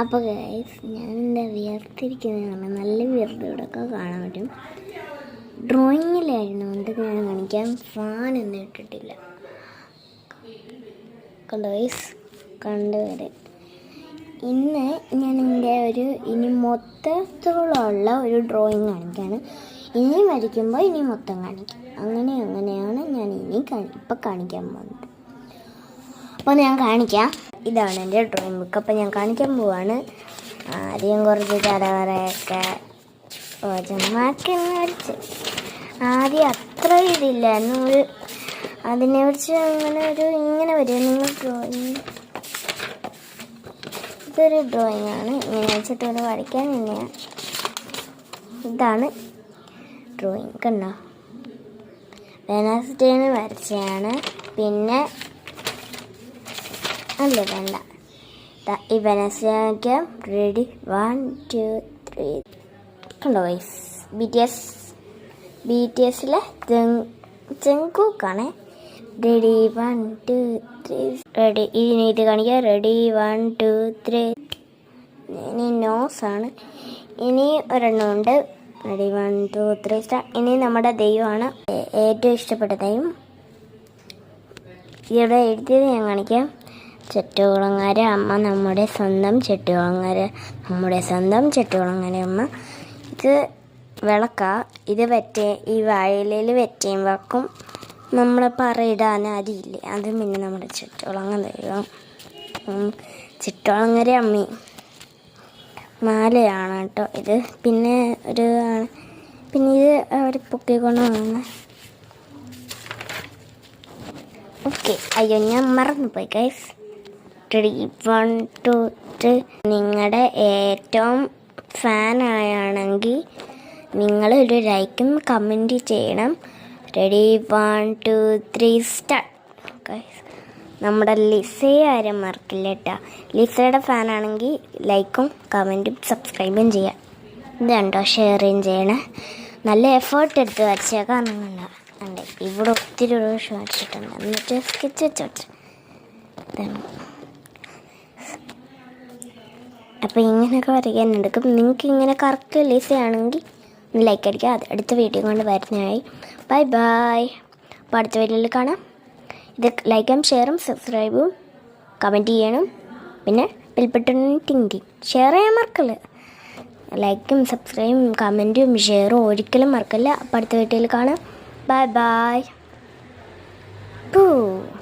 അപ്പോൾ ഗൈസ് ഞാൻ എന്താ വിയർത്തിരിക്കുന്നതാണ്. നല്ല വിയർത്ത് ഇവിടെയൊക്കെ കാണാൻ പറ്റും. ഡ്രോയിങ്ങിലായിരുന്നു കൊണ്ട് ഞാൻ കാണിക്കാൻ ഫാനൊന്നും ഇട്ടിട്ടില്ല. കണ്ടോ ഗൈസ്, കണ്ടുവരെ ഇന്ന് ഞാൻ എൻ്റെ ഇനി മൊത്തത്തോളമുള്ള ഒരു ഡ്രോയിങ് കാണിക്കുകയാണ്. ഇനി വരയ്ക്കുമ്പോൾ ഇനി മൊത്തം കാണിക്കും. അങ്ങനെയാണ് ഞാൻ ഇപ്പം കാണിക്കാൻ പോകുന്നത്. അപ്പോൾ ഞാൻ കാണിക്കാം. ഇതാണ് എൻ്റെ ഡ്രോയിങ് ബുക്ക്. അപ്പോൾ ഞാൻ കാണിക്കാൻ പോവാണ്. ആദ്യം കുറച്ച് തലവരയൊക്കെ ചുമ്മാക്കി വരച്ച്. ആദ്യം അത്ര ഇതില്ലായിരുന്നു. അതിനെ കുറിച്ച് ഇങ്ങനെ വരും. നിങ്ങൾ ഇതൊരു ഡ്രോയിങ് ആണ്. ഇങ്ങനെ വെച്ചിട്ട് വരയ്ക്കാൻ തന്നെയാണ്. ഇതാണ് ഡ്രോയിങ്. കണ്ടോ, വെനസ്ഡേന്ന് വരച്ചതാണ്. പിന്നെ അല്ല വേണ്ട, ഈ വെനസ്ഡേ റെഡി 1 2 3. കണ്ടോ ഗൈസ്, BTSലെ ജങ്കൂക്കാണ്. Ready 1 2 3 ready. ഇനി ഇത് കാണിക്കുക. റെഡി 1 2 3. ഇനി നോസാണ്. ഇനി ഒരെണ്ണമുണ്ട്. Ready 1 2 3 start. ഇനി നമ്മുടെ ദൈവമാണ് ഏറ്റവും ഇഷ്ടപ്പെട്ട ദൈവം. ഇവിടെ എഴുതിയത് ഞാൻ കാണിക്കാം. ചെട്ടുകുളങ്ങര അമ്മ, നമ്മുടെ സ്വന്തം ചെട്ടുകുളങ്ങര അമ്മ. ഇത് വിളക്ക. ഇത് ഈ വാഴയിലയിൽ വെറ്റയും വെക്കും. നമ്മളെ പറയിടാൻ അരിയില്ലേ, അത് പിന്നെ നമ്മുടെ ചെട്ടുകുളങ്ങര ദൈവം. ചെട്ടുകുളങ്ങര അമ്മി മാലയാണ് കേട്ടോ ഇത്. പിന്നെ ഇത് അവർ പൊക്കിക്കൊണ്ട് വന്ന. ഓക്കെ, അയ്യോ ഞാൻ മറന്നുപോയി ഗൈസ്. റെഡി 1 2 3. നിങ്ങളുടെ ഏറ്റവും ഫാനായാണെങ്കിൽ നിങ്ങളൊരു ലൈക്കും കമൻറ്റ് ചെയ്യണം. Ready 1 2 3 start. ഗൈസ്, നമ്മുടെ ലിസയെ ആരും മറക്കില്ല കേട്ടോ. ലിസയുടെ ഫാനാണെങ്കിൽ ലൈക്കും കമൻറ്റും സബ്സ്ക്രൈബും ചെയ്യാം. ഇത് കണ്ടോ, ഷെയറും ചെയ്യണേ. നല്ല എഫേർട്ട് എടുത്ത് വരച്ചേക്കാം. നിങ്ങളുടെ ഉണ്ട് ഇവിടെ ഒത്തിരി പ്രാവശ്യം വരച്ചിട്ടുണ്ട്. എന്നിട്ട് സ്കെച്ച് വെച്ച് അപ്പോൾ ഇങ്ങനെയൊക്കെ വരയ്ക്കാൻ എടുക്കും. നിങ്ങൾക്ക് ഇങ്ങനെ കറക്റ്റ് ലിസയാണെങ്കിൽ ഒന്ന് ലൈക്ക് അടിക്കുക. അത് അടുത്ത വീഡിയോ കൊണ്ട് വരുന്നതായി. Bye bye. അപ്പോൾ അടുത്ത വീഡിയോയിൽ കാണാം. ഇത് ലൈക്കും ഷെയറും സബ്സ്ക്രൈബും കമൻറ്റ് ചെയ്യണം. പിന്നെ ബെൽബട്ടൺ ടിങ് ഷെയർ ചെയ്യാൻ മറക്കല്ല. ലൈക്കും സബ്സ്ക്രൈബും കമൻറ്റും ഷെയറും ഒരിക്കലും മറക്കല്ല. അപ്പോൾ അടുത്ത വീഡിയോയിൽ കാണാം. Bye bye. Boo.